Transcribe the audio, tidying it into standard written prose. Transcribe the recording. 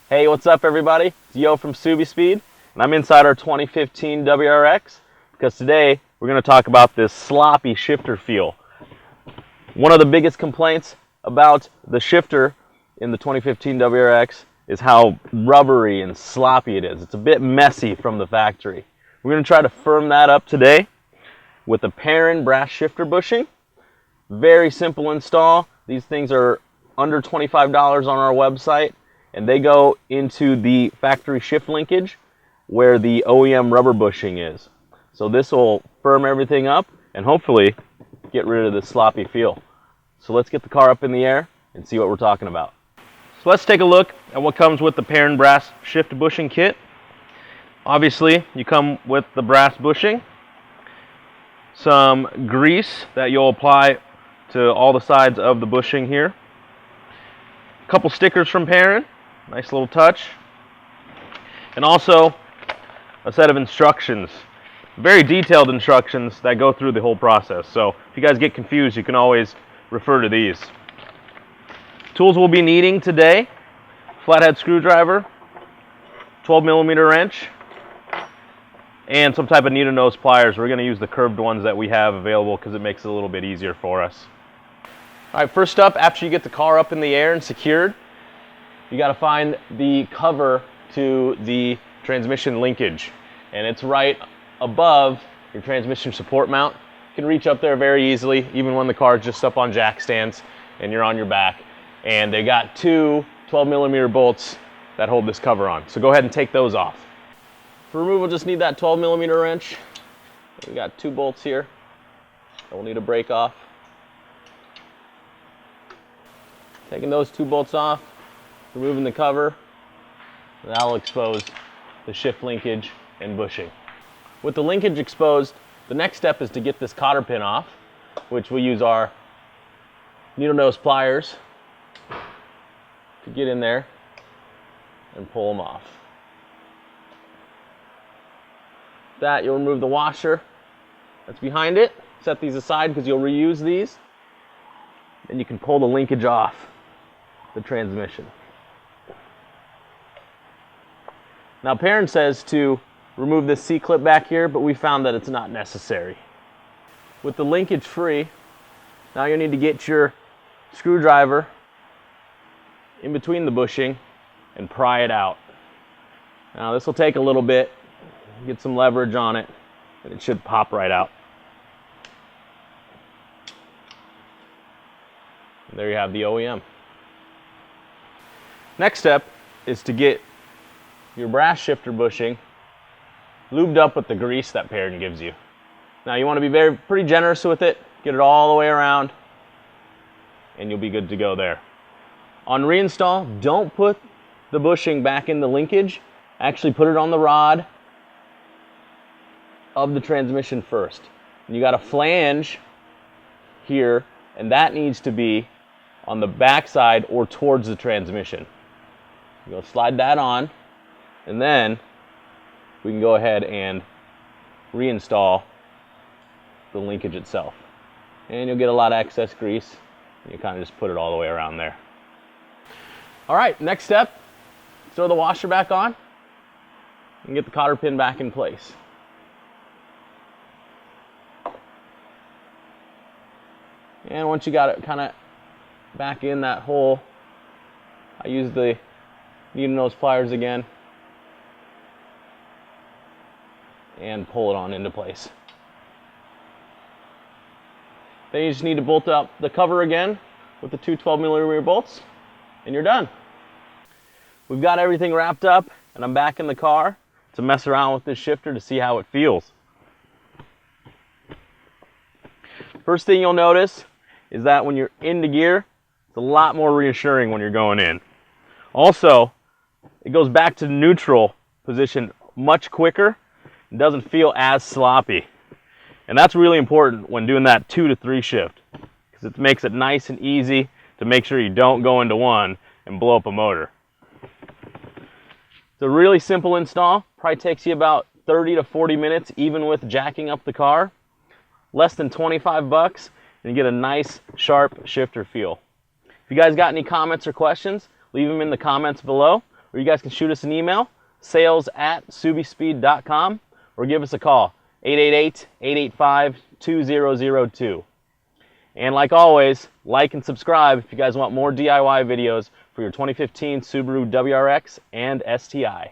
Hey, what's up everybody? It's Yo from SubiSpeed, and I'm inside our 2015 WRX because today we're going to talk about this sloppy shifter feel. One of the biggest complaints about the shifter in the 2015 WRX is how rubbery and sloppy it is. It's a bit messy from the factory. We're going to try to firm that up today with the Perrin Brass Shifter Bushing. Very simple install. These things are under $25 on our website, and they go into the factory shift linkage where the OEM rubber bushing is. So this will firm everything up and hopefully get rid of the sloppy feel. So let's get the car up in the air and see what we're talking about. So let's take a look at what comes with the Perrin Brass Shifter Bushing kit. Obviously, you come with the brass bushing, some grease that you'll apply to all the sides of the bushing here, a couple stickers from Perrin, nice little touch, and also a set of instructions, very detailed instructions that go through the whole process. So if you guys get confused, you can always refer to these. Tools we'll be needing today: flathead screwdriver, 12mm wrench, and some type of needle nose pliers. We're going to use the curved ones that we have available because it makes it a little bit easier for us. All right, first up, after you get the car up in the air and secured, you got to find the cover to the transmission linkage, and it's right above your transmission support mount. You can reach up there very easily, even when the car is just up on jack stands and you're on your back. And they got two 12mm bolts that hold this cover on. So go ahead and take those off. For removal, we'll just need that 12mm wrench. We got two bolts here that we'll need to break off. Taking those two bolts off, removing the cover, that'll expose the shift linkage and bushing. With the linkage exposed, the next step is to get this cotter pin off, which we'll use our needle nose pliers to get in there and pull them off. That, you'll remove the washer that's behind it. Set these aside because you'll reuse these. And you can pull the linkage off the transmission. Now Perrin says to remove this C-clip back here, but we found that it's not necessary. With the linkage free, now you need to get your screwdriver in between the bushing and pry it out. Now this will take a little bit, get some leverage on it, and it should pop right out. And there you have the OEM. Next step is to get your brass shifter bushing lubed up with the grease that Perrin gives you. Now you want to be pretty generous with it, get it all the way around, and you'll be good to go there. On reinstall, don't put the bushing back in the linkage, actually put it on the rod of the transmission first. And you got a flange here, and that needs to be on the back side or towards the transmission. You'll slide that on, and then we can go ahead and reinstall the linkage itself. And you'll get a lot of excess grease, and you kind of just put it all the way around there. All right, next step, throw the washer back on and get the cotter pin back in place. And once you got it kind of back in that hole, I use the needle nose pliers again and pull it on into place. Then you just need to bolt up the cover again with the two 12mm bolts, and you're done. We've got everything wrapped up, and I'm back in the car to mess around with this shifter to see how it feels. First thing you'll notice is that when you're into gear, it's a lot more reassuring when you're going in. Also, it goes back to neutral position much quicker and doesn't feel as sloppy. And that's really important when doing that 2 to 3 shift, because it makes it nice and easy to make sure you don't go into one and blow up a motor. It's a really simple install. Probably takes you about 30 to 40 minutes, even with jacking up the car. Less than 25 bucks, and you get a nice, sharp shifter feel. If you guys got any comments or questions, leave them in the comments below. or you guys can shoot us an email, sales@SubiSpeed.com, or give us a call, 888-885-2002. And like always, like and subscribe if you guys want more DIY videos for your 2015 Subaru WRX and STI.